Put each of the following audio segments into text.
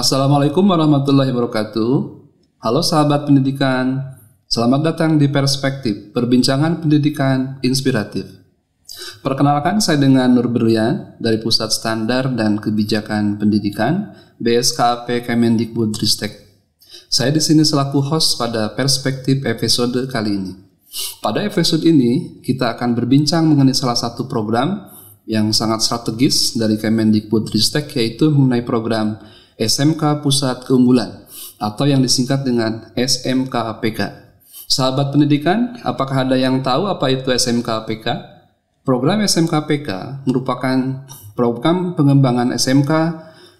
Assalamualaikum warahmatullahi wabarakatuh. Halo sahabat pendidikan, selamat datang di Perspektif, perbincangan pendidikan inspiratif. Perkenalkan, saya dengan Nur Berlian dari Pusat Standar dan Kebijakan Pendidikan BSKAP Kemendikbudristek. Saya di sini selaku host pada Perspektif episode kali ini. Pada episode ini kita akan berbincang mengenai salah satu program yang sangat strategis dari Kemendikbudristek, yaitu mengenai program SMK Pusat Keunggulan atau yang disingkat dengan SMK-APK. Sahabat pendidikan, apakah ada yang tahu apa itu SMK-APK? Program SMK-APK merupakan program pengembangan SMK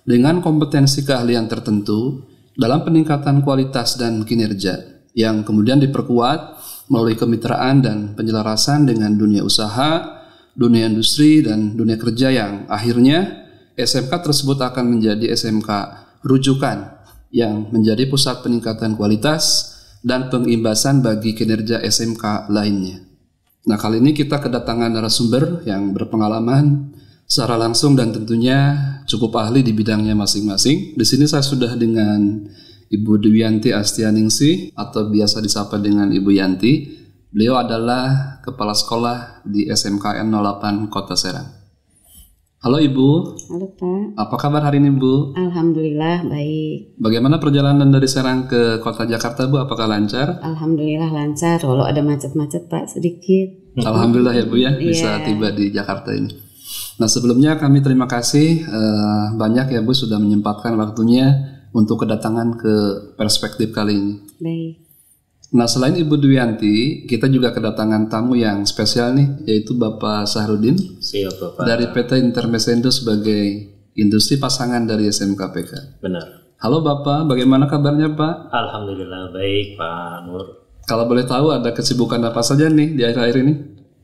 dengan kompetensi keahlian tertentu dalam peningkatan kualitas dan kinerja yang kemudian diperkuat melalui kemitraan dan penyelarasan dengan dunia usaha, dunia industri, dan dunia kerja yang akhirnya SMK tersebut akan menjadi SMK rujukan yang menjadi pusat peningkatan kualitas dan pengimbasan bagi kinerja SMK lainnya. Nah, kali ini kita kedatangan narasumber yang berpengalaman secara langsung dan tentunya cukup ahli di bidangnya masing-masing. Di sini saya sudah dengan Ibu Dewianti Astianingsih atau biasa disapa dengan Ibu Yanti. Beliau adalah Kepala Sekolah di SMKN 08 Kota Serang. Halo Ibu. Halo Pak. Apa kabar hari ini Bu? Alhamdulillah baik. Bagaimana perjalanan dari Serang ke Kota Jakarta Bu? Apakah lancar? Alhamdulillah lancar. Walau ada macet-macet Pak sedikit. Alhamdulillah ya Bu ya, bisa tiba di Jakarta ini. Nah, sebelumnya kami terima kasih banyak ya Bu sudah menyempatkan waktunya untuk kedatangan ke Perspektif kali ini. Baik. Nah, selain Ibu Dewianti, kita juga kedatangan tamu yang spesial nih, yaitu Bapak Sahrudin. Siap, Bapak. Dari PT Intermesindo sebagai industri pasangan dari SMK-APK. Benar. Halo Bapak, bagaimana kabarnya Pak? Alhamdulillah baik Pak Nur. Kalau boleh tahu ada kesibukan apa saja nih di akhir-akhir ini?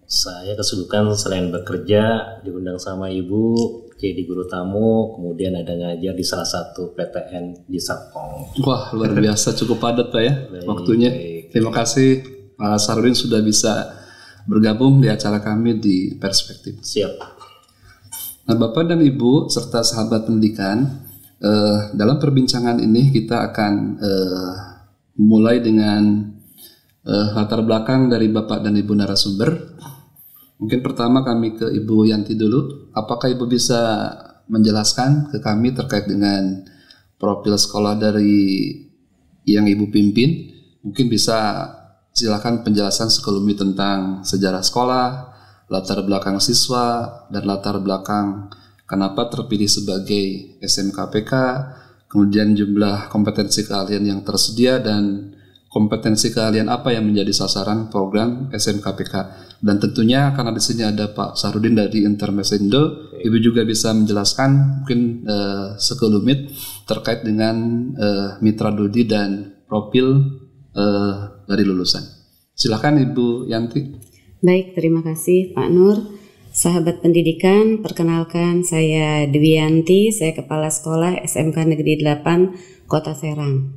Saya kesibukan selain bekerja, diundang sama Ibu jadi guru tamu, kemudian ada ngajar di salah satu PTN di Serpong. Wah, luar biasa, cukup padat Pak ya waktunya. Baik. Terima kasih Pak Sahrudin sudah bisa bergabung di acara kami di Perspektif. Siap. Nah, Bapak dan Ibu serta sahabat pendidikan, dalam perbincangan ini kita akan mulai dengan latar belakang dari Bapak dan Ibu narasumber. Mungkin pertama kami ke Ibu Yanti dulu. Apakah Ibu bisa menjelaskan ke kami terkait dengan profil sekolah dari yang Ibu pimpin? Mungkin bisa silakan penjelasan sekelumit tentang sejarah sekolah, latar belakang siswa, dan latar belakang kenapa terpilih sebagai SMK-APK, kemudian jumlah kompetensi keahlian yang tersedia, dan kompetensi keahlian apa yang menjadi sasaran program SMK-APK. Dan tentunya karena di sini ada Pak Sahrudin dari Intermesindo, Ibu juga bisa menjelaskan mungkin sekelumit terkait dengan mitra Dodi dan profil dari lulusan. Silakan Ibu Yanti. Baik, terima kasih Pak Nur. Sahabat pendidikan, perkenalkan saya Dewianti, saya Kepala Sekolah SMK Negeri 8 Kota Serang.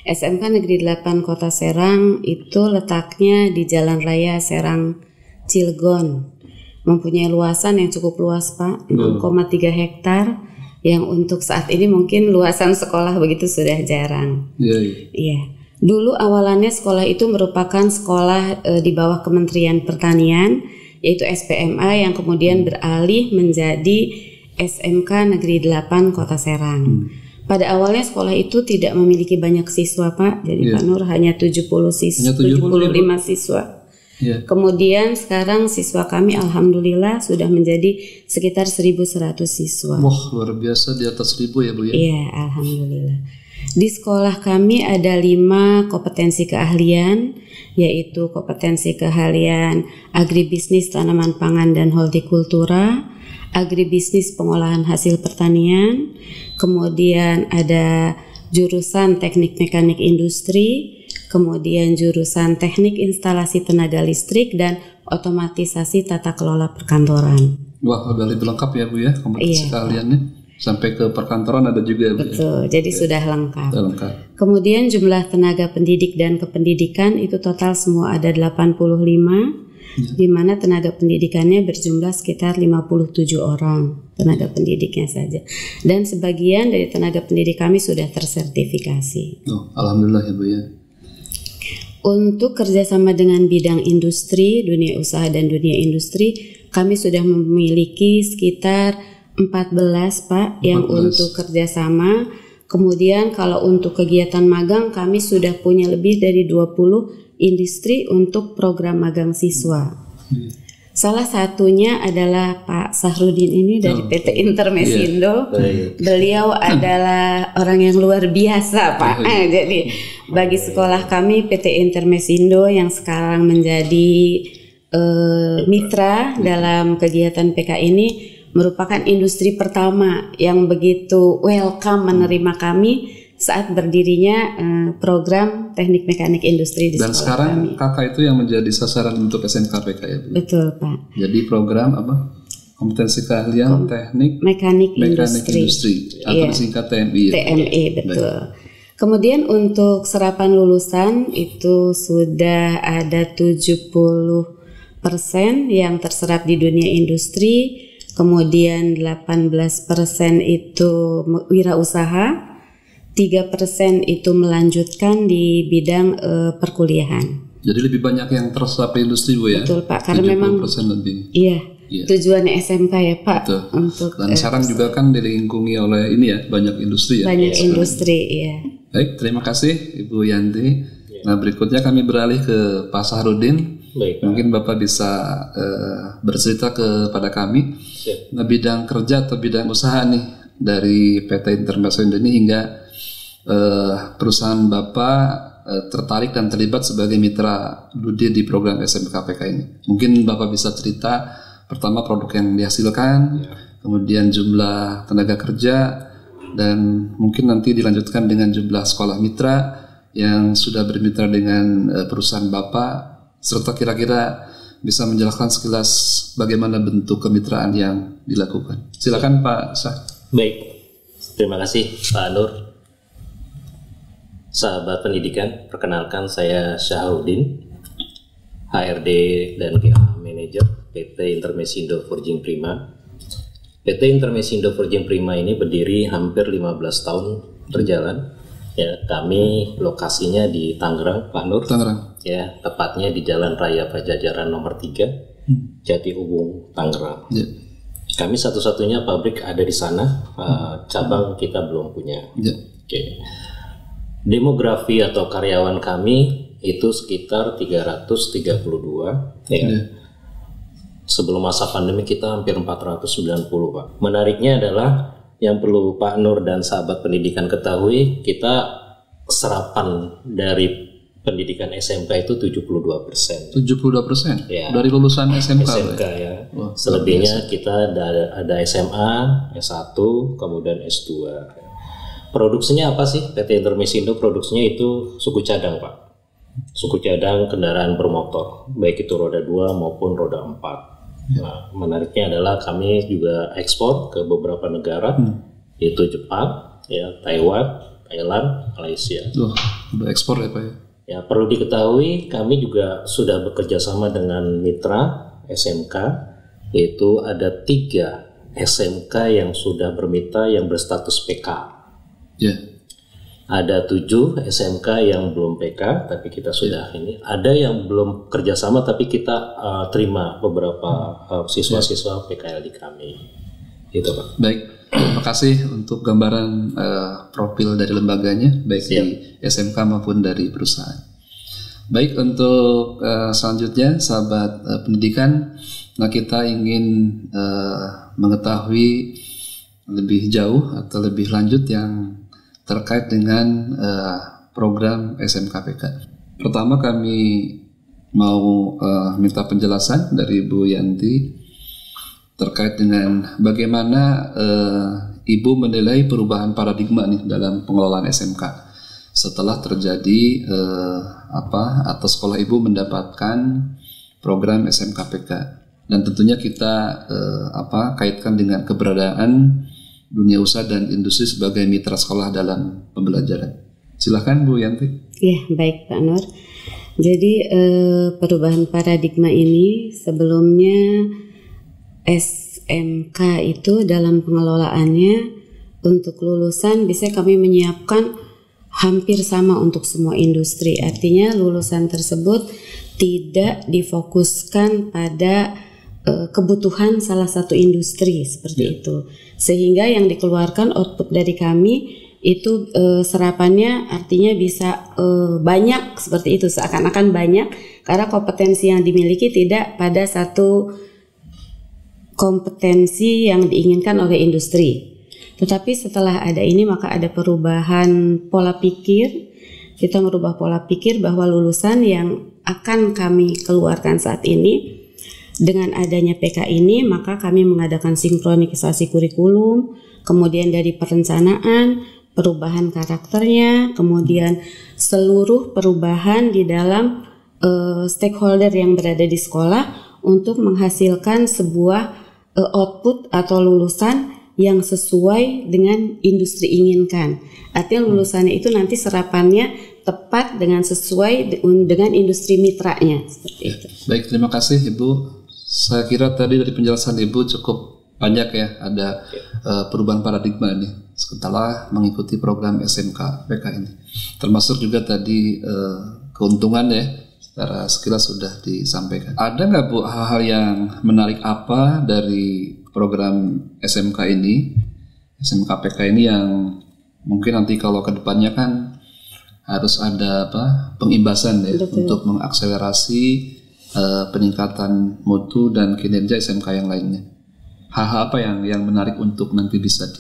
SMK Negeri 8 Kota Serang itu letaknya di Jalan Raya Serang Cilegon. Mempunyai luasan yang cukup luas Pak, 6,3 hektar, yang untuk saat ini mungkin luasan sekolah begitu sudah jarang. Iya. Dulu awalannya sekolah itu merupakan sekolah di bawah Kementerian Pertanian, yaitu SPMA, yang kemudian beralih menjadi SMK Negeri 8 Kota Serang. Pada awalnya sekolah itu tidak memiliki banyak siswa Pak, jadi Pak Nur hanya 75 siswa. Kemudian sekarang siswa kami alhamdulillah sudah menjadi sekitar 1.100 siswa. Wah, luar biasa, di atas 1.000 ya Bu ya? Iya, alhamdulillah. Di sekolah kami ada 5 kompetensi keahlian, yaitu kompetensi keahlian agribisnis tanaman pangan dan hortikultura, agribisnis pengolahan hasil pertanian, kemudian ada jurusan teknik mekanik industri, kemudian jurusan teknik instalasi tenaga listrik, dan otomatisasi tata kelola perkantoran. Wah, udah lebih lengkap ya Bu ya kompetensi keahliannya. Sampai ke perkantoran ada juga ya Bu. Betul, jadi sudah lengkap. Lengkap. Kemudian jumlah tenaga pendidik dan kependidikan itu total semua ada 85, di mana tenaga pendidikannya berjumlah sekitar 57 orang. tenaga pendidiknya saja. Dan sebagian dari tenaga pendidik kami sudah tersertifikasi. Oh, alhamdulillah ya Bu ya. Untuk kerjasama dengan bidang industri, dunia usaha dan dunia industri, kami sudah memiliki sekitar 14 Pak 14. yang untuk kerjasama. Kemudian kalau untuk kegiatan magang kami sudah punya lebih dari 20 industri untuk program magang siswa. Salah satunya adalah Pak Sahrudin ini dari PT Intermesindo. Beliau adalah orang yang luar biasa Pak. Jadi bagi sekolah kami PT Intermesindo yang sekarang menjadi mitra dalam kegiatan PK ini merupakan industri pertama yang begitu welcome menerima kami saat berdirinya program teknik mekanik industri di Dan sekolah sekarang kami. kakak itu yang menjadi sasaran untuk SMKPK ya Bu? Betul Pak. Jadi program apa? Kompetensi keahlian teknik Mekanik industri. atau Iya. disingkat TMI ya? TMI betul. Kemudian untuk serapan lulusan itu sudah ada 70% yang terserap di dunia industri, kemudian 18% itu wirausaha, 3% itu melanjutkan di bidang perkuliahan. Jadi lebih banyak yang terserap di industri Bu ya? Betul Pak, karena memang 70% lebih. iya tujuannya SMK ya Pak. Betul. Untuk Dan sekarang juga kan dilingkungi oleh ini ya, banyak industri ya. banyak industri ya. Baik, terima kasih Ibu Yanti. Nah berikutnya kami beralih ke Pak Sahrudin. Baik, Pak. Mungkin Bapak bisa bercerita kepada kami. Nah bidang kerja atau bidang usaha nih dari PT Intermesindo ini hingga perusahaan Bapak tertarik dan terlibat sebagai mitra Dudi di program SMKPK ini. Mungkin Bapak bisa cerita pertama produk yang dihasilkan, kemudian jumlah tenaga kerja, dan mungkin nanti dilanjutkan dengan jumlah sekolah mitra yang sudah bermitra dengan perusahaan Bapak, serta kira-kira bisa menjelaskan sekilas bagaimana bentuk kemitraan yang dilakukan. Silakan Pak Syah. Baik, terima kasih Pak Nur. Sahabat pendidikan, perkenalkan saya Syahrudin, HRD dan GA Manager PT Intermesindo Forging Prima. PT Intermesindo Forging Prima ini berdiri hampir 15 tahun berjalan. Ya, kami lokasinya di Tangerang, Pak Nur. Tangerang. Ya, tepatnya di Jalan Raya Pajajaran nomor 3, Jatiubung, Tangerang. Ya. Kami satu-satunya pabrik ada di sana, cabang kita belum punya. Ya. Oke. Demografi atau karyawan kami itu sekitar 332 ya. Sebelum masa pandemi kita hampir 490 Pak. Menariknya adalah yang perlu Pak Nur dan sahabat pendidikan ketahui, kita serapan dari pendidikan SMK itu 72%. 72% Ya. dari lulusan SMK. SMK ya. Wah, Selebihnya kita ada SMA, S1, kemudian S2. Produksinya apa sih? PT Intermesindo produksinya itu suku cadang Pak. Suku cadang kendaraan bermotor, baik itu roda 2 maupun roda 4. Nah, menariknya adalah kami juga ekspor ke beberapa negara, yaitu Jepang, ya, Taiwan, Thailand, Malaysia. Wah, udah ekspor ya Pak ya? Ya, perlu diketahui kami juga sudah bekerja sama dengan mitra SMK, yaitu ada 3 SMK yang sudah bermitra yang berstatus PK. Ya. Ada 7 SMK yang belum PK, tapi kita sudah ini. Ada yang belum kerjasama, tapi kita terima beberapa siswa-siswa PKL di kami. Gitu Pak. Baik, terima kasih untuk gambaran profil dari lembaganya, baik di SMK maupun dari perusahaan. Baik, untuk selanjutnya, sahabat pendidikan, nah kita ingin mengetahui lebih jauh atau lebih lanjut yang terkait dengan program SMKPK. Pertama kami mau minta penjelasan dari Bu Yanti terkait dengan bagaimana Ibu menilai perubahan paradigma nih dalam pengelolaan SMK setelah terjadi atau sekolah Ibu mendapatkan program SMKPK, dan tentunya kita kaitkan dengan keberadaan dunia usaha dan industri sebagai mitra sekolah dalam pembelajaran. Silakan Bu Yanti. Ya, baik Pak Nur. Jadi perubahan paradigma ini sebelumnya SMK itu dalam pengelolaannya untuk lulusan biasanya kami menyiapkan hampir sama untuk semua industri. Artinya lulusan tersebut tidak difokuskan pada kebutuhan salah satu industri seperti itu. Sehingga yang dikeluarkan output dari kami itu serapannya artinya bisa banyak seperti itu, seakan-akan banyak karena kompetensi yang dimiliki tidak pada satu kompetensi yang diinginkan oleh industri. Tetapi setelah ada ini maka ada perubahan pola pikir. Kita merubah pola pikir bahwa lulusan yang akan kami keluarkan saat ini dengan adanya PK ini maka kami mengadakan sinkronisasi kurikulum, kemudian dari perencanaan, perubahan karakternya, kemudian seluruh perubahan di dalam stakeholder yang berada di sekolah untuk menghasilkan sebuah output atau lulusan yang sesuai dengan industri inginkan. Artinya lulusannya itu nanti serapannya tepat dengan sesuai dengan industri mitranya seperti itu. Baik, terima kasih Ibu. Saya kira tadi dari penjelasan Ibu cukup banyak ya, ada perubahan paradigma ini setelah mengikuti program SMK PK ini. Termasuk juga tadi keuntungan ya, secara sekilas sudah disampaikan. Ada nggak Bu hal-hal yang menarik apa dari program SMK ini, SMK PK ini yang mungkin nanti kalau ke depannya kan harus ada pengimbasan ya. Betul. Untuk mengakselerasi peningkatan mutu dan kinerja SMK yang lainnya. Hal-hal apa yang menarik untuk nanti bisa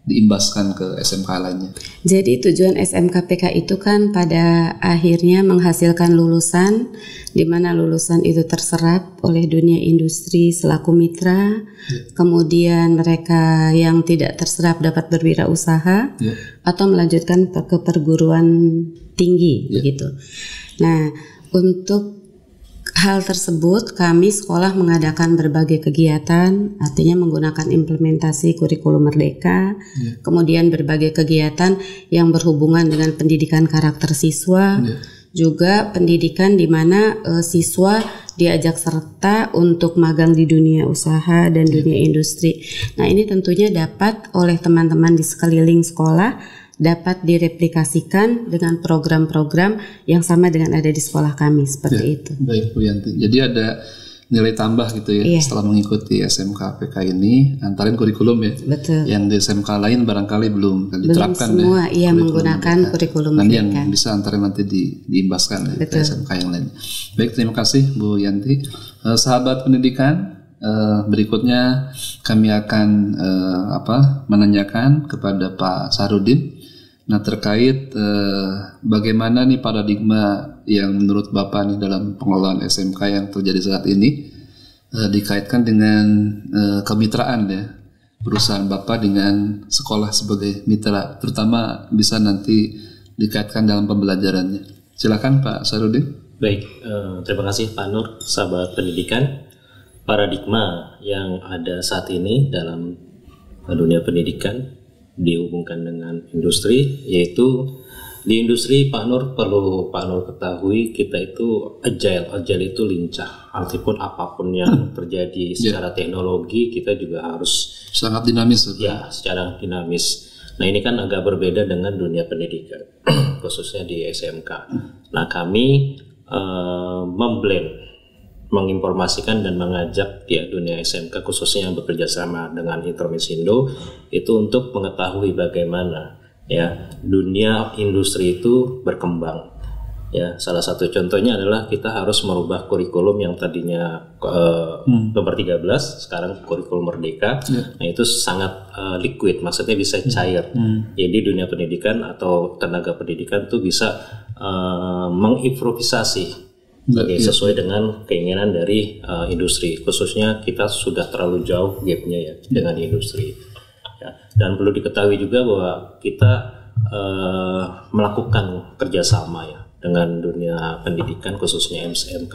diimbaskan ke SMK lainnya? Jadi tujuan SMK PK itu kan pada akhirnya menghasilkan lulusan di mana lulusan itu terserap oleh dunia industri selaku mitra, kemudian mereka yang tidak terserap dapat berwirausaha atau melanjutkan ke perguruan tinggi begitu. Nah, untuk hal tersebut kami sekolah mengadakan berbagai kegiatan, artinya menggunakan implementasi kurikulum merdeka, kemudian berbagai kegiatan yang berhubungan dengan pendidikan karakter siswa, juga pendidikan di mana siswa diajak serta untuk magang di dunia usaha dan dunia industri. Nah, ini tentunya dapat oleh teman-teman di sekeliling sekolah dapat direplikasikan dengan program-program yang sama dengan ada di sekolah kami seperti itu. Baik Bu Yanti. Jadi ada nilai tambah gitu ya setelah mengikuti SMK PK ini, antara kurikulum ya. Betul. Yang di SMK lain barangkali belum diterapkan semua, ya. Menggunakan kurikulum nanti mereka. Yang bisa antara nanti diimbaskan ke SMK yang lain. Baik, terima kasih Bu Yanti. Sahabat pendidikan, berikutnya kami akan menanyakan kepada Pak Sarudin. Nah, terkait bagaimana nih paradigma yang menurut Bapak nih dalam pengelolaan SMK yang terjadi saat ini dikaitkan dengan kemitraan ya, perusahaan Bapak dengan sekolah sebagai mitra, terutama bisa nanti dikaitkan dalam pembelajarannya. Silakan Pak Sarudin. Baik, terima kasih Pak Nur, sahabat pendidikan. Paradigma yang ada saat ini dalam dunia pendidikan dihubungkan dengan industri, yaitu di industri Pak Nur perlu Pak Nur ketahui kita itu agile itu lincah. Artinya apapun yang terjadi secara teknologi kita juga harus sangat dinamis. Ya, secara dinamis. Nah, ini kan agak berbeda dengan dunia pendidikan khususnya di SMK. Nah, kami menginformasikan dan mengajak dunia SMK khususnya yang bekerja sama dengan Intermesindo itu untuk mengetahui bagaimana ya dunia industri itu berkembang. Ya, salah satu contohnya adalah kita harus merubah kurikulum yang tadinya nomor 13 sekarang kurikulum merdeka. Nah, itu sangat liquid, maksudnya bisa cair. Jadi dunia pendidikan atau tenaga pendidikan tuh bisa mengimprovisasi sesuai dengan keinginan dari industri. Khususnya kita sudah terlalu jauh gapnya ya dengan industri. Ya, dan perlu diketahui juga bahwa kita melakukan kerjasama ya dengan dunia pendidikan khususnya SMK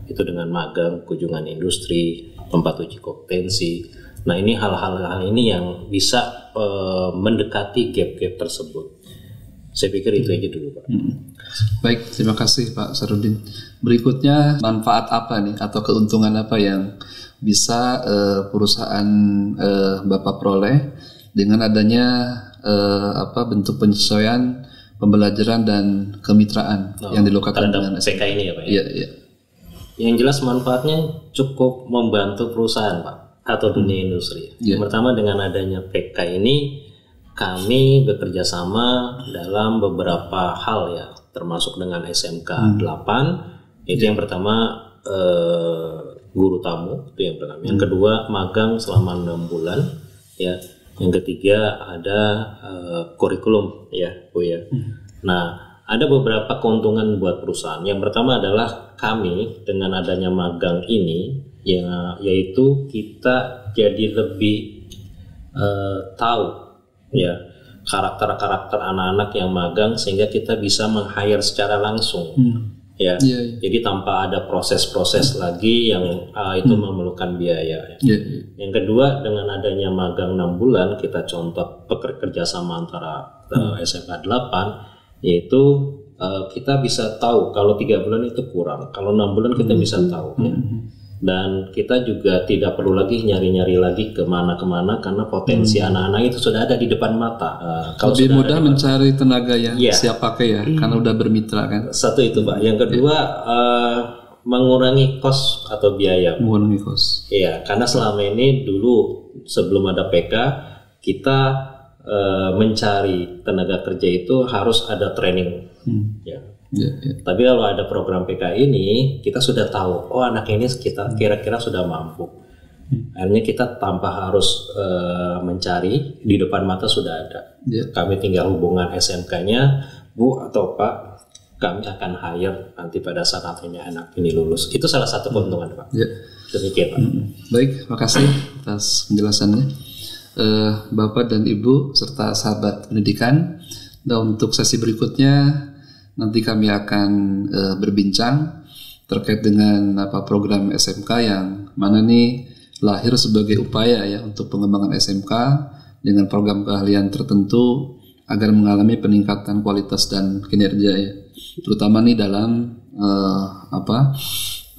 itu dengan magang, kunjungan industri, tempat uji kompetensi. Nah, ini hal-hal ini yang bisa mendekati gap-gap tersebut. Saya pikir itu aja dulu, Pak. Baik, terima kasih Pak Sarudin. Berikutnya, manfaat apa nih atau keuntungan apa yang bisa perusahaan Bapak peroleh dengan adanya bentuk penyesuaian pembelajaran dan kemitraan yang dilakukan dengan PK ini ya Pak? Iya, iya. Yang jelas manfaatnya cukup membantu perusahaan Pak atau dunia industri. Yang pertama, dengan adanya PK ini kami bekerja sama dalam beberapa hal ya, termasuk dengan SMK 8. Itu yang pertama, guru tamu, itu yang pertama. Yang kedua, magang selama 6 bulan ya. Yang ketiga, ada kurikulum ya Bu ya. Nah, ada beberapa keuntungan buat perusahaan. Yang pertama adalah kami dengan adanya magang ini ya, yaitu kita jadi lebih tahu ya karakter-karakter anak-anak yang magang, sehingga kita bisa meng-hire secara langsung ya. Jadi tanpa ada proses-proses lagi yang itu memerlukan biaya ya. Yang kedua, dengan adanya magang 6 bulan, kita contoh pekerja sama antara SMK 8, yaitu kita bisa tahu kalau 3 bulan itu kurang, kalau 6 bulan kita bisa tahu ya. Dan kita juga tidak perlu lagi nyari-nyari lagi kemana-kemana, karena potensi anak-anak itu sudah ada di depan mata. Kalau lebih mudah mencari tenaga yang siap pakai ya, karena udah bermitra kan. Satu itu Pak. Yang kedua, mengurangi kos atau biaya. Mengurangi kos. Iya, karena selama ini dulu sebelum ada PK kita mencari tenaga kerja itu harus ada training. Ya. Tapi kalau ada program PK ini, kita sudah tahu, oh anak ini kita kira-kira sudah mampu. Akhirnya kita tanpa harus mencari, di depan mata sudah ada. Kami tinggal hubungan SMK-nya, Bu atau Pak, kami akan hire nanti pada saat anak ini lulus. Itu salah satu keuntungan Pak. Demikian Pak. Baik, makasih atas penjelasannya Bapak dan Ibu serta sahabat pendidikan. Dan untuk sesi berikutnya nanti kami akan berbincang terkait dengan program SMK yang mana nih lahir sebagai upaya ya untuk pengembangan SMK dengan program keahlian tertentu agar mengalami peningkatan kualitas dan kinerja ya, terutama nih dalam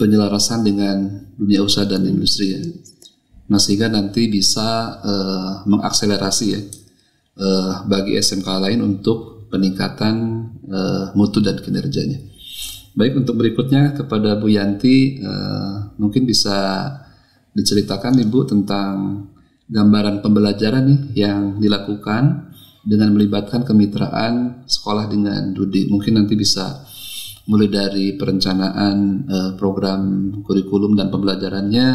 penyelarasan dengan dunia usaha dan industri ya. Nah, sehingga nanti bisa mengakselerasi ya bagi SMK lain untuk peningkatan mutu dan kinerjanya. Baik, untuk berikutnya kepada Bu Yanti, mungkin bisa diceritakan Ibu tentang gambaran pembelajaran nih yang dilakukan dengan melibatkan kemitraan sekolah dengan DUDI. Mungkin nanti bisa mulai dari perencanaan program kurikulum dan pembelajarannya,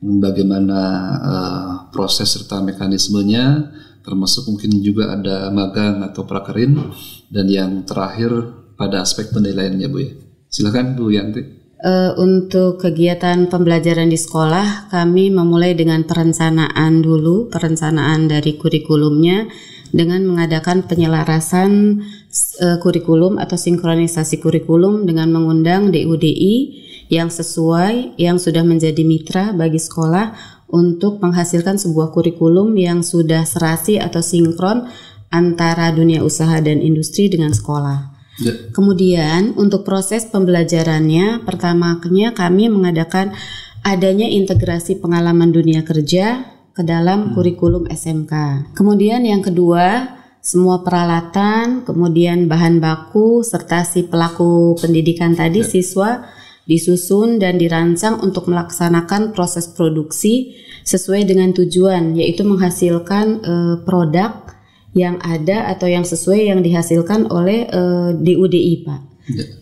bagaimana proses serta mekanismenya, termasuk mungkin juga ada magang atau prakerin, dan yang terakhir pada aspek penilaiannya Bu ya. Silakan Bu Yanti. Untuk kegiatan pembelajaran di sekolah, kami memulai dengan perencanaan dulu, perencanaan dari kurikulumnya dengan mengadakan penyelarasan kurikulum atau sinkronisasi kurikulum dengan mengundang DUDI yang sesuai, yang sudah menjadi mitra bagi sekolah untuk menghasilkan sebuah kurikulum yang sudah serasi atau sinkron antara dunia usaha dan industri dengan sekolah. Kemudian untuk proses pembelajarannya, pertamanya kami mengadakan adanya integrasi pengalaman dunia kerja ke dalam kurikulum SMK. Kemudian yang kedua, semua peralatan, kemudian bahan baku, serta si pelaku pendidikan tadi, siswa, disusun dan dirancang untuk melaksanakan proses produksi sesuai dengan tujuan, yaitu menghasilkan produk yang ada atau yang sesuai yang dihasilkan oleh DUDI Pak.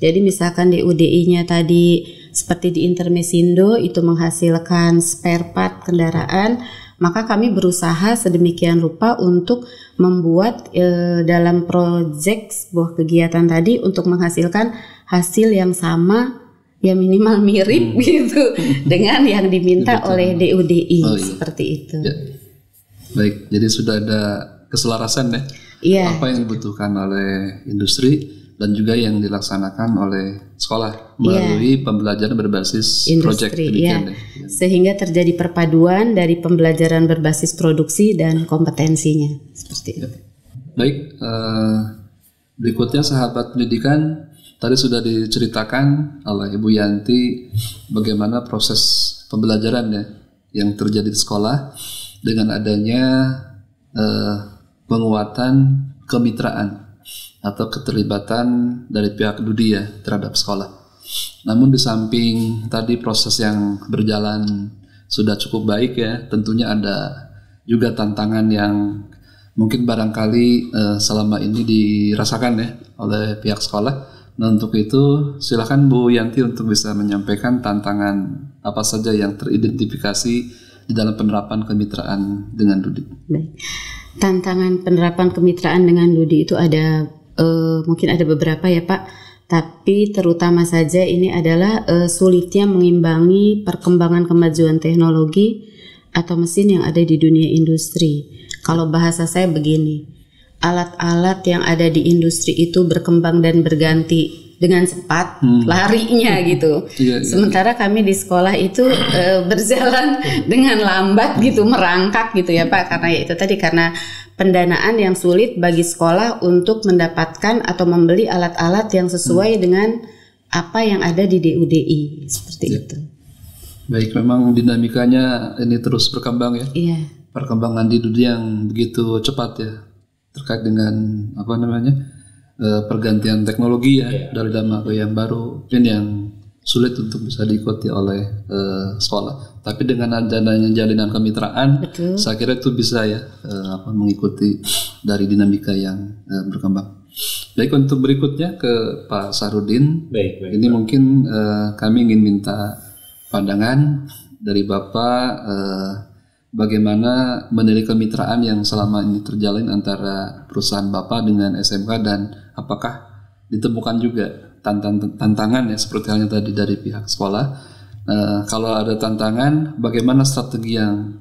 Jadi misalkan DUDI-nya tadi seperti di Intermesindo itu menghasilkan spare part kendaraan, maka kami berusaha sedemikian rupa untuk membuat dalam proyek sebuah kegiatan tadi untuk menghasilkan hasil yang sama, ya minimal mirip gitu dengan yang diminta oleh DUDI seperti itu. Baik, jadi sudah ada keselarasan ya, apa yang dibutuhkan oleh industri dan juga yang dilaksanakan oleh sekolah melalui pembelajaran berbasis industri, ya. Sehingga terjadi perpaduan dari pembelajaran berbasis produksi dan kompetensinya seperti itu. Baik, Berikutnya sahabat pendidikan, tadi sudah diceritakan oleh Ibu Yanti bagaimana proses pembelajaran ya yang terjadi di sekolah dengan adanya penguatan kemitraan atau keterlibatan dari pihak Dudi ya terhadap sekolah. Namun di samping tadi proses yang berjalan sudah cukup baik ya, tentunya ada juga tantangan yang mungkin barangkali selama ini dirasakan ya oleh pihak sekolah. Nah untuk itu silakan Bu Yanti untuk bisa menyampaikan tantangan apa saja yang teridentifikasi di dalam penerapan kemitraan dengan Dudi. Baik. Tantangan penerapan kemitraan dengan Dudi itu ada mungkin ada beberapa ya Pak, tapi terutama saja ini adalah sulitnya mengimbangi perkembangan kemajuan teknologi atau mesin yang ada di dunia industri. Kalau bahasa saya begini, alat-alat yang ada di industri itu berkembang dan berganti dengan cepat, larinya gitu. Sementara kami di sekolah itu berjalan dengan lambat gitu, merangkak gitu ya Pak, karena ya itu tadi karena pendanaan yang sulit bagi sekolah untuk mendapatkan atau membeli alat-alat yang sesuai dengan apa yang ada di DUDI seperti itu. Baik, memang dinamikanya ini terus berkembang ya. Iya. Perkembangan di dunia yang begitu cepat ya terkait dengan apa namanya pergantian teknologi ya dari lama ke yang baru, ini yang sulit untuk bisa diikuti oleh sekolah. Tapi dengan adanya jalinan kemitraan, saya kira itu bisa ya mengikuti dari dinamika yang berkembang. Baik, untuk berikutnya ke Pak Sarudin. Baik. Ini mungkin kami ingin minta pandangan dari Bapak bagaimana menilai kemitraan yang selama ini terjalin antara perusahaan Bapak dengan SMK dan apakah ditemukan juga tantangan ya seperti halnya tadi dari pihak sekolah. Kalau ada tantangan, bagaimana strategi yang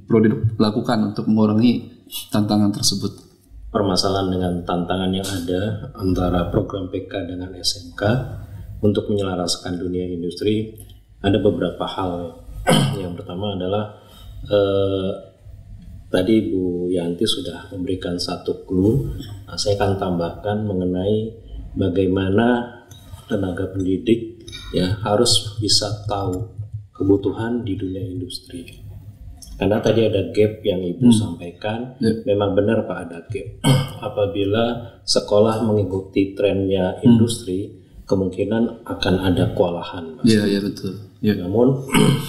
perlu dilakukan untuk mengurangi tantangan tersebut? Permasalahan dengan tantangan yang ada antara program PK dengan SMK untuk menyelaraskan dunia industri, ada beberapa hal. Yang pertama adalah tadi Bu Yanti sudah memberikan satu clue. Saya akan tambahkan mengenai bagaimana tenaga pendidik ya harus bisa tahu kebutuhan di dunia industri. Karena tadi ada gap yang Ibu sampaikan, memang benar Pak ada gap. Apabila sekolah mengikuti trennya industri, kemungkinan akan ada kewalahan. Iya betul. Namun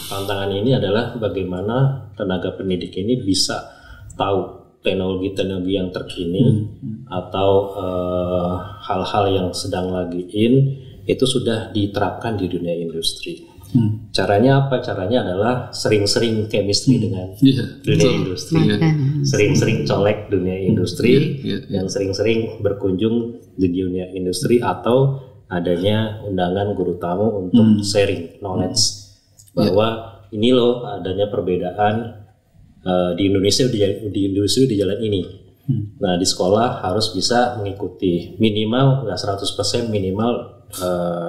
tantangan ini adalah bagaimana tenaga pendidik ini bisa tahu teknologi-teknologi yang terkini atau hal-hal yang sedang lagi itu sudah diterapkan di dunia industri. Caranya apa? Caranya adalah sering-sering chemistry dengan dunia industri, sering-sering colek dunia industri, yang sering-sering berkunjung di dunia industri atau adanya undangan guru tamu untuk sharing knowledge bahwa ini loh adanya perbedaan di Indonesia di industri di jalan ini. Nah di sekolah harus bisa mengikuti minimal nggak 100%, minimal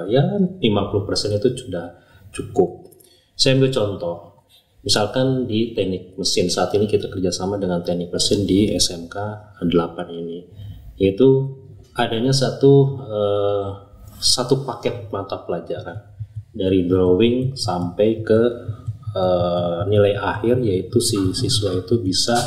ya 50% itu sudah cukup. Saya ambil contoh, misalkan di teknik mesin saat ini kita kerjasama dengan teknik mesin di SMK 8 ini, yaitu adanya satu paket mata pelajaran dari drawing sampai ke nilai akhir, yaitu si siswa itu bisa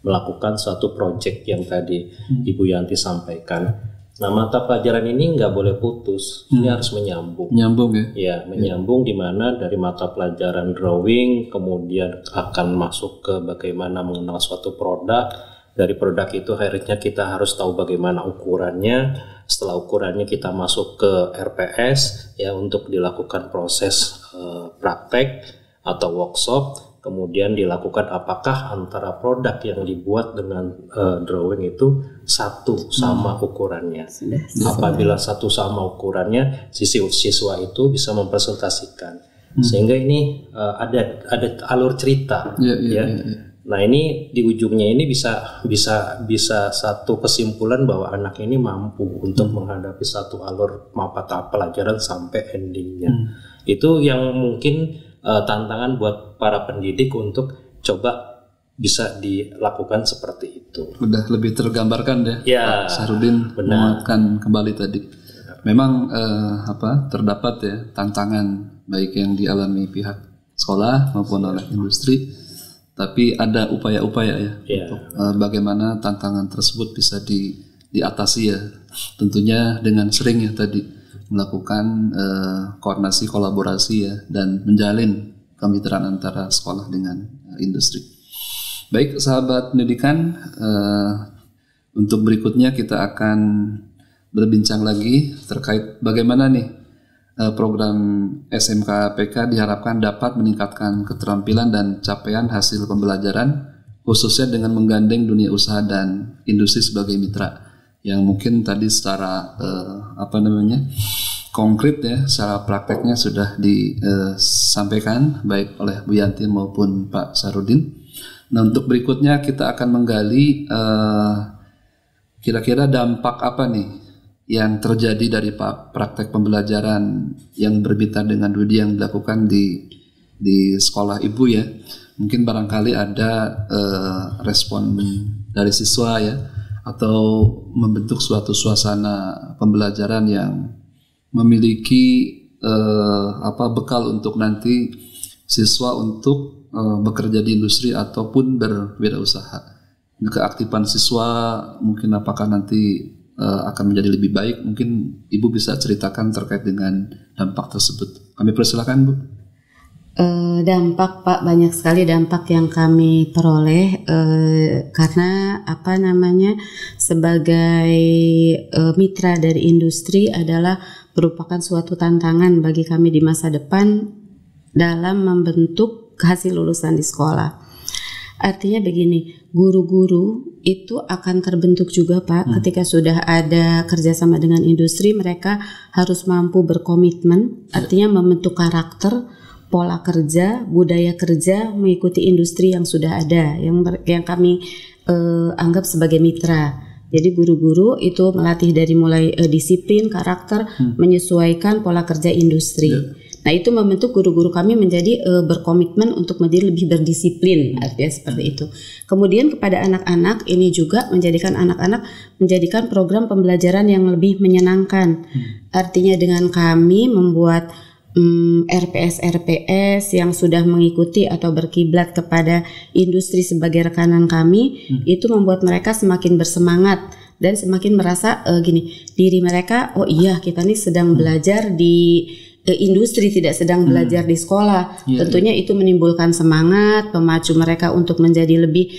melakukan suatu project yang tadi Ibu Yanti sampaikan. Nah mata pelajaran ini nggak boleh putus, ini harus menyambung. Menyambung ya? Ya menyambung di mana dari mata pelajaran drawing kemudian akan masuk ke bagaimana mengenal suatu produk. Dari produk itu akhirnya kita harus tahu bagaimana ukurannya. Setelah ukurannya kita masuk ke RPS ya untuk dilakukan proses praktek atau workshop. Kemudian dilakukan apakah antara produk yang dibuat dengan drawing itu satu sama ukurannya. Apabila satu sama ukurannya, siswa itu bisa mempresentasikan. Sehingga ini ada alur cerita. Nah ini di ujungnya ini bisa satu kesimpulan bahwa anak ini mampu untuk menghadapi satu alur mata pelajaran sampai endingnya. Itu yang mungkin tantangan buat para pendidik untuk coba bisa dilakukan seperti itu. Itu. Udah lebih tergambarkan ya, Ya, Pak Sahrudin menguatkan kembali tadi. Memang terdapat ya tantangan baik yang dialami pihak sekolah maupun oleh industri, tapi ada upaya-upaya ya untuk bagaimana tantangan tersebut bisa diatasi ya. Tentunya dengan sering ya tadi melakukan koordinasi kolaborasi ya dan menjalin kemitraan antara sekolah dengan industri. Baik sahabat pendidikan, untuk berikutnya kita akan berbincang lagi terkait bagaimana nih program SMK PK diharapkan dapat meningkatkan keterampilan dan capaian hasil pembelajaran khususnya dengan menggandeng dunia usaha dan industri sebagai mitra yang mungkin tadi secara konkret ya, secara prakteknya sudah disampaikan baik oleh Bu Yanti maupun Pak Sahrudin. Nah, untuk berikutnya kita akan menggali kira-kira dampak apa nih yang terjadi dari praktek pembelajaran yang bermitra dengan Dudi yang dilakukan di sekolah ibu ya. Mungkin barangkali ada respon dari siswa ya, atau membentuk suatu suasana pembelajaran yang memiliki bekal untuk nanti siswa untuk bekerja di industri ataupun berwirausaha. Keaktifan siswa mungkin apakah nanti akan menjadi lebih baik, mungkin Ibu bisa ceritakan terkait dengan dampak tersebut. Kami persilakan Bu. Dampak Pak, banyak sekali dampak yang kami peroleh karena sebagai mitra dari industri adalah merupakan suatu tantangan bagi kami di masa depan dalam membentuk hasil lulusan di sekolah. Artinya begini, guru-guru itu akan terbentuk juga Pak ketika sudah ada kerjasama dengan industri. Mereka harus mampu berkomitmen, artinya membentuk karakter, pola kerja, budaya kerja mengikuti industri yang sudah ada, yang kami anggap sebagai mitra. Jadi guru-guru itu melatih dari mulai disiplin, karakter, menyesuaikan pola kerja industri. Nah, itu membentuk guru-guru kami menjadi berkomitmen untuk menjadi lebih berdisiplin, artinya seperti itu. Kemudian kepada anak-anak ini juga menjadikan anak-anak menjadikan program pembelajaran yang lebih menyenangkan. Artinya dengan kami membuat RPS yang sudah mengikuti atau berkiblat kepada industri sebagai rekanan kami, itu membuat mereka semakin bersemangat dan semakin merasa diri mereka, oh iya kita nih sedang belajar di industri, tidak sedang belajar di sekolah. Tentunya itu menimbulkan semangat, memacu mereka untuk menjadi lebih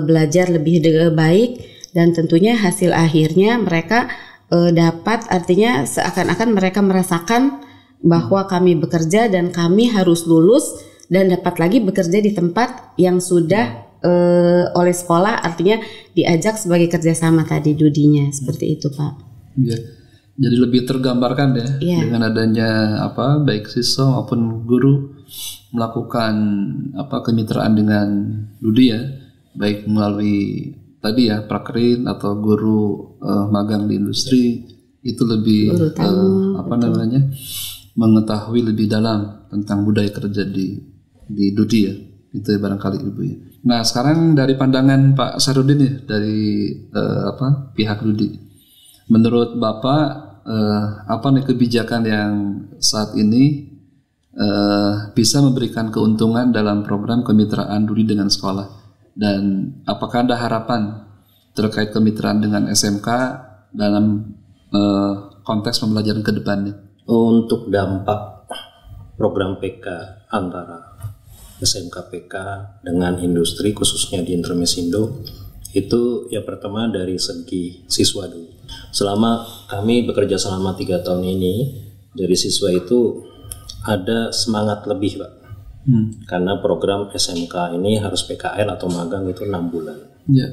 belajar lebih baik, dan tentunya hasil akhirnya mereka dapat, artinya seakan-akan mereka merasakan bahwa kami bekerja dan kami harus lulus dan dapat lagi bekerja di tempat yang sudah oleh sekolah, artinya diajak sebagai kerjasama tadi Dudinya, seperti itu Pak. Iya. Jadi lebih tergambarkan ya dengan adanya baik siswa maupun guru melakukan kemitraan dengan Dudi ya, baik melalui tadi ya prakrin atau guru magang di industri, itu lebih mengetahui lebih dalam tentang budaya kerja di Dudi ya, itu ya barangkali Ibu ya. Nah, sekarang dari pandangan Pak Sahrudin ya, dari pihak Dudi, menurut Bapak apa nih kebijakan yang saat ini bisa memberikan keuntungan dalam program kemitraan Dudi dengan sekolah, dan apakah ada harapan terkait kemitraan dengan SMK dalam konteks pembelajaran ke depannya? Untuk dampak program PK antara SMK PK dengan industri khususnya di Intermesindo, itu yang pertama dari segi siswa dulu. Selama kami bekerja selama 3 tahun ini, dari siswa itu ada semangat lebih Pak. Karena program SMK ini harus PKL atau magang itu 6 bulan. Ya.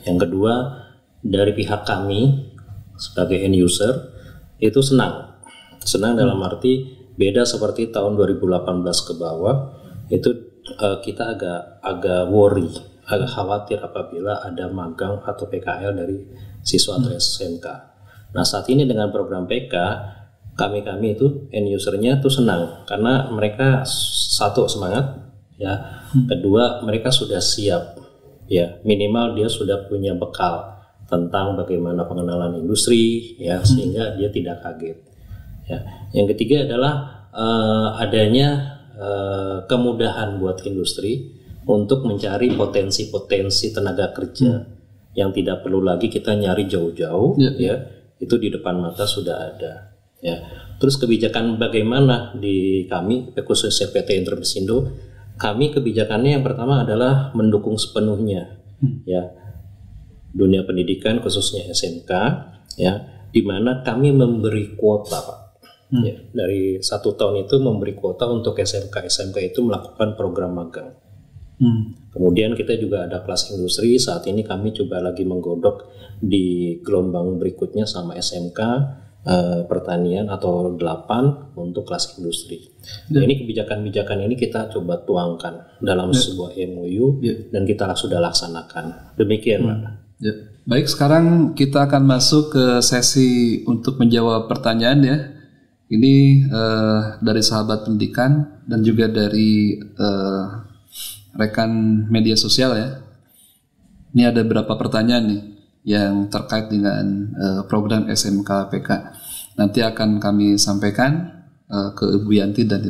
Yang kedua, dari pihak kami sebagai end user itu senang dalam arti beda seperti tahun 2018 ke bawah, itu kita agak worry, agak khawatir apabila ada magang atau PKL dari siswa atau SMK. Nah, saat ini dengan program PK, kami itu end usernya tuh senang karena mereka satu semangat ya, kedua mereka sudah siap ya minimal dia sudah punya bekal tentang bagaimana pengenalan industri, ya sehingga dia tidak kaget. Ya. Yang ketiga adalah adanya kemudahan buat industri untuk mencari potensi-potensi tenaga kerja yang tidak perlu lagi kita nyari jauh-jauh, ya itu di depan mata sudah ada. Ya, terus kebijakan bagaimana di kami, khususnya PT Intermesindo, kami kebijakannya yang pertama adalah mendukung sepenuhnya, ya dunia pendidikan khususnya SMK, ya di mana kami memberi kuota, Pak. Ya, dari 1 tahun itu memberi kuota untuk SMK itu melakukan program magang. Kemudian kita juga ada kelas industri. Saat ini kami coba lagi menggodok di gelombang berikutnya sama SMK pertanian atau 8 untuk kelas industri. Nah, ini kebijakan-kebijakan ini kita coba tuangkan dalam sebuah MOU dan kita sudah laksanakan. Demikian, Pak. Ya. Baik, sekarang kita akan masuk ke sesi untuk menjawab pertanyaan ya. Ini dari sahabat pendidikan dan juga dari rekan media sosial ya. Ini ada beberapa pertanyaan nih yang terkait dengan program SMK-PK. Nanti akan kami sampaikan ke Ibu Yanti dan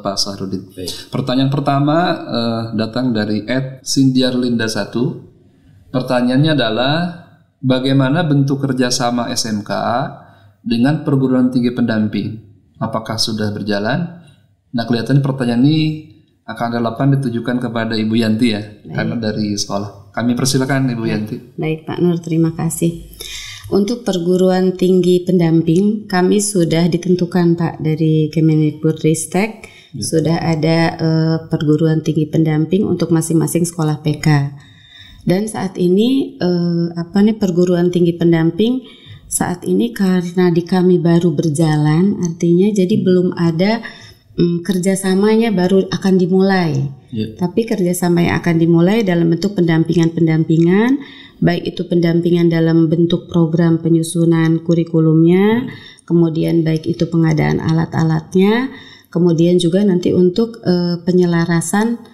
Pak Sahrudin. Pertanyaan pertama datang dari @sindiarlinda1. Pertanyaannya adalah bagaimana bentuk kerjasama SMK dengan perguruan tinggi pendamping? Apakah sudah berjalan? Nah, kelihatannya pertanyaan ini akan relevan ditujukan kepada Ibu Yanti ya, karena dari sekolah. Kami persilakan Ibu Yanti. Baik Pak Nur, terima kasih. Untuk perguruan tinggi pendamping, kami sudah ditentukan Pak dari Kemendikbudristek, sudah ada perguruan tinggi pendamping untuk masing-masing sekolah PK. Dan saat ini perguruan tinggi pendamping saat ini karena di kami baru berjalan, artinya jadi belum ada kerjasamanya baru akan dimulai. Tapi kerjasama yang akan dimulai dalam bentuk pendampingan, baik itu pendampingan dalam bentuk program penyusunan kurikulumnya, kemudian baik itu pengadaan alat-alatnya, kemudian juga nanti untuk penyelarasan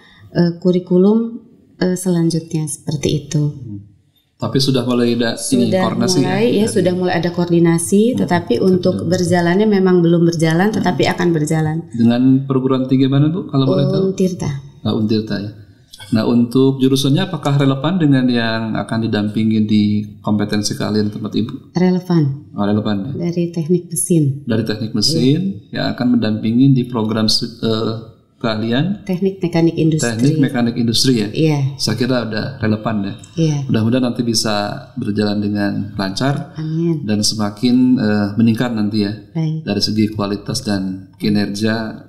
kurikulum selanjutnya seperti itu. Tapi sudah mulai ada koordinasi sudah mulai ada koordinasi, tetapi untuk berjalannya memang belum berjalan, tetapi akan berjalan. Dengan perguruan tinggi mana Bu? Kalau boleh tahu? Untirta. Untirta ya. Nah, untuk jurusannya apakah relevan dengan yang akan didampingi di kompetensi kalian tempat Ibu? Relevan. Relevan ya. Dari teknik mesin. Dari teknik mesin yang akan mendampingi di program keahlian teknik mekanik industri. Teknik mekanik industri ya. Iya. Saya kira udah relevan ya. Iya. Mudah-mudahan nanti bisa berjalan dengan lancar. Amin. Dan semakin meningkat nanti ya. Baik. Dari segi kualitas dan kinerja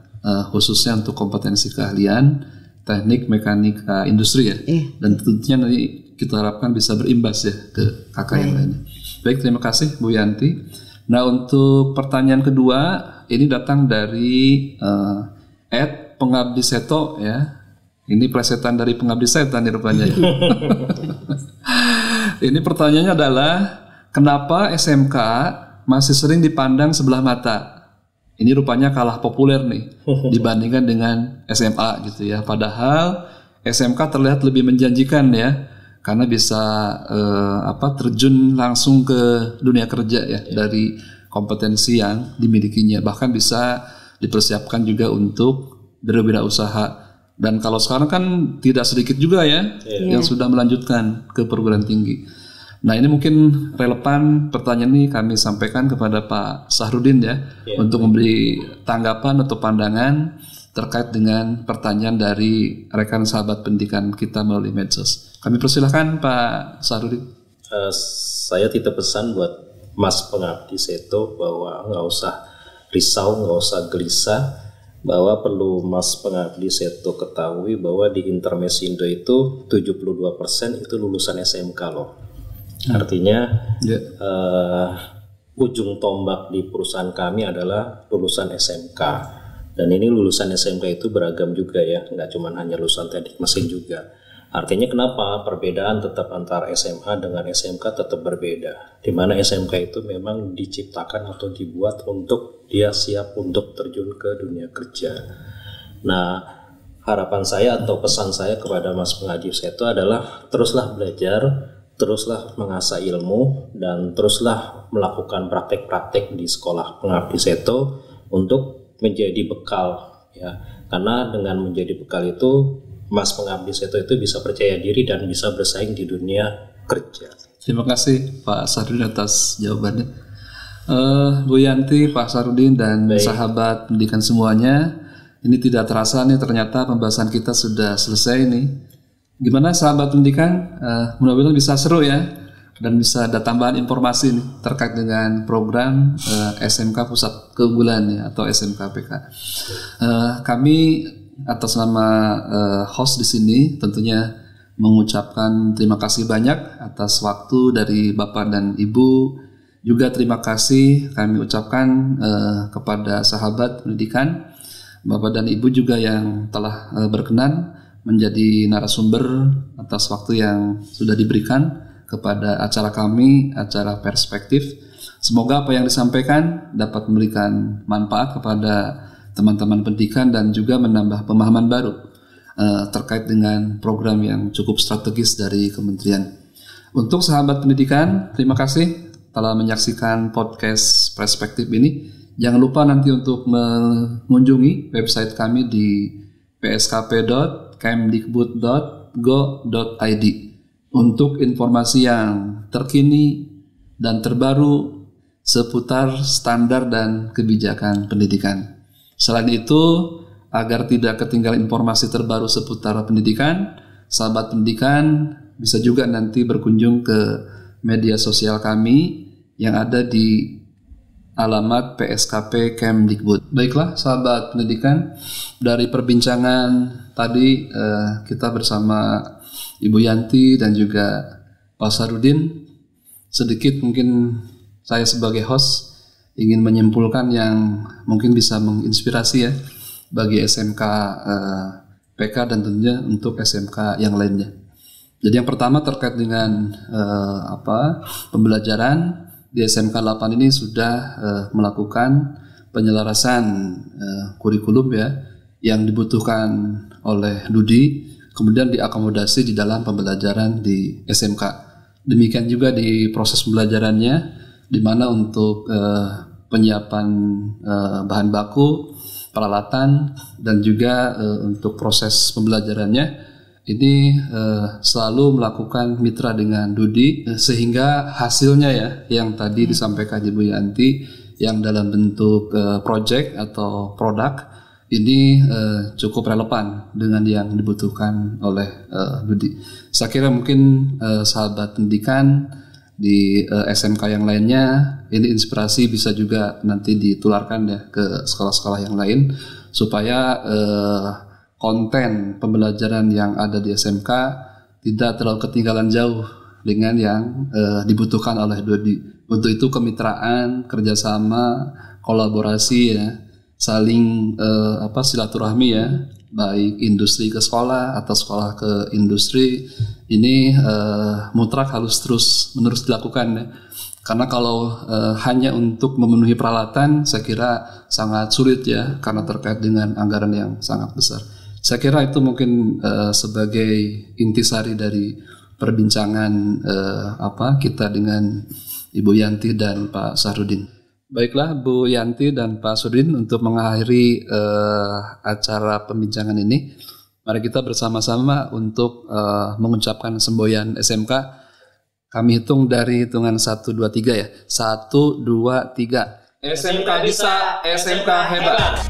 khususnya untuk kompetensi keahlian teknik mekanika industri ya. Iya. Dan tentunya nanti kita harapkan bisa berimbas ya ke kakak yang lainnya. Baik, terima kasih Bu Yanti. Nah, untuk pertanyaan kedua ini datang dari Pengabdi Seto ya. Ini plesetan dari Pengabdi Setan nih rupanya. Ini pertanyaannya adalah kenapa SMK masih sering dipandang sebelah mata? Ini rupanya kalah populer nih dibandingkan dengan SMA gitu ya. Padahal SMK terlihat lebih menjanjikan ya, karena bisa terjun langsung ke dunia kerja ya dari kompetensi yang dimilikinya. Bahkan bisa dipersiapkan juga untuk berwirausaha. Dan kalau sekarang kan tidak sedikit juga ya yang sudah melanjutkan ke perguruan tinggi. Nah, ini mungkin relevan pertanyaan ini kami sampaikan kepada Pak Sahrudin ya, untuk memberi tanggapan atau pandangan terkait dengan pertanyaan dari rekan sahabat pendidikan kita melalui medsos. Kami persilahkan Pak Sahrudin. Saya titip pesan buat Mas Pengabdi Seto bahwa nggak usah risau, nggak usah gelisah, bahwa perlu Mas Pengabdi Seto ketahui bahwa di Intermesindo itu 72% itu lulusan SMK loh. Artinya ujung tombak di perusahaan kami adalah lulusan SMK. Dan ini lulusan SMK itu beragam juga ya, nggak cuma hanya lulusan teknik mesin juga. Artinya kenapa perbedaan tetap antara SMA dengan SMK tetap berbeda. Di mana SMK itu memang diciptakan atau dibuat untuk dia siap untuk terjun ke dunia kerja. Nah, harapan saya atau pesan saya kepada Mas Pengabdi Seto adalah teruslah belajar, teruslah mengasah ilmu, dan teruslah melakukan praktek-praktek di sekolah Pengabdi Seto untuk menjadi bekal ya. Karena dengan menjadi bekal itu Mas Pengabdi Seto itu bisa percaya diri dan bisa bersaing di dunia kerja. Terima kasih Pak Sarudin atas jawabannya. Bu Yanti, Pak Sarudin, dan sahabat pendidikan semuanya, ini tidak terasa nih ternyata pembahasan kita sudah selesai nih. Gimana sahabat pendidikan? Mudah-mudahan bisa seru ya, dan bisa ada tambahan informasi nih terkait dengan program SMK Pusat Keunggulan ya, atau SMK-PK. Kami atas nama host di sini tentunya mengucapkan terima kasih banyak atas waktu dari Bapak dan Ibu. Juga terima kasih kami ucapkan kepada sahabat pendidikan, Bapak dan Ibu juga yang telah berkenan menjadi narasumber atas waktu yang sudah diberikan kepada acara kami, acara Perspektif. Semoga apa yang disampaikan dapat memberikan manfaat kepada teman-teman pendidikan dan juga menambah pemahaman baru terkait dengan program yang cukup strategis dari kementerian. Untuk sahabat pendidikan, terima kasih telah menyaksikan podcast Perspektif ini. Jangan lupa nanti untuk mengunjungi website kami di pskp.kemdikbud.go.id untuk informasi yang terkini dan terbaru seputar standar dan kebijakan pendidikan. Selain itu, agar tidak ketinggalan informasi terbaru seputar pendidikan, sahabat pendidikan bisa juga nanti berkunjung ke media sosial kami yang ada di alamat PSKP Kemdikbud. Baiklah sahabat pendidikan, dari perbincangan tadi kita bersama Ibu Yanti dan juga Pak Sarudin, sedikit mungkin saya sebagai host ingin menyimpulkan yang mungkin bisa menginspirasi ya bagi SMK PK dan tentunya untuk SMK yang lainnya. Jadi yang pertama terkait dengan pembelajaran di SMK 8 ini sudah melakukan penyelarasan kurikulum ya yang dibutuhkan oleh Dudi, kemudian diakomodasi di dalam pembelajaran di SMK. Demikian juga di proses pembelajarannya, di mana untuk penyiapan bahan baku, peralatan, dan juga untuk proses pembelajarannya ini selalu melakukan mitra dengan Dudi, sehingga hasilnya ya yang tadi disampaikan Ibu Yanti yang dalam bentuk project atau produk ini cukup relevan dengan yang dibutuhkan oleh Dudi. Saya kira mungkin sahabat pendidikan di SMK yang lainnya ini inspirasi bisa juga nanti ditularkan ya ke sekolah-sekolah yang lain supaya konten pembelajaran yang ada di SMK tidak terlalu ketinggalan jauh dengan yang dibutuhkan oleh Dodi. Untuk itu kemitraan, kerjasama, kolaborasi ya, saling silaturahmi ya, baik industri ke sekolah atau sekolah ke industri ini mutlak harus terus menerus dilakukan ya. Karena kalau hanya untuk memenuhi peralatan saya kira sangat sulit ya, karena terkait dengan anggaran yang sangat besar. Saya kira itu mungkin sebagai intisari dari perbincangan kita dengan Ibu Yanti dan Pak Sarudin. Baiklah Bu Yanti dan Pak Sarudin, untuk mengakhiri acara pembincangan ini, mari kita bersama-sama untuk mengucapkan semboyan SMK. Kami hitung dari hitungan 1, 2, 3 ya. 1, 2, 3. SMK bisa, SMK hebat.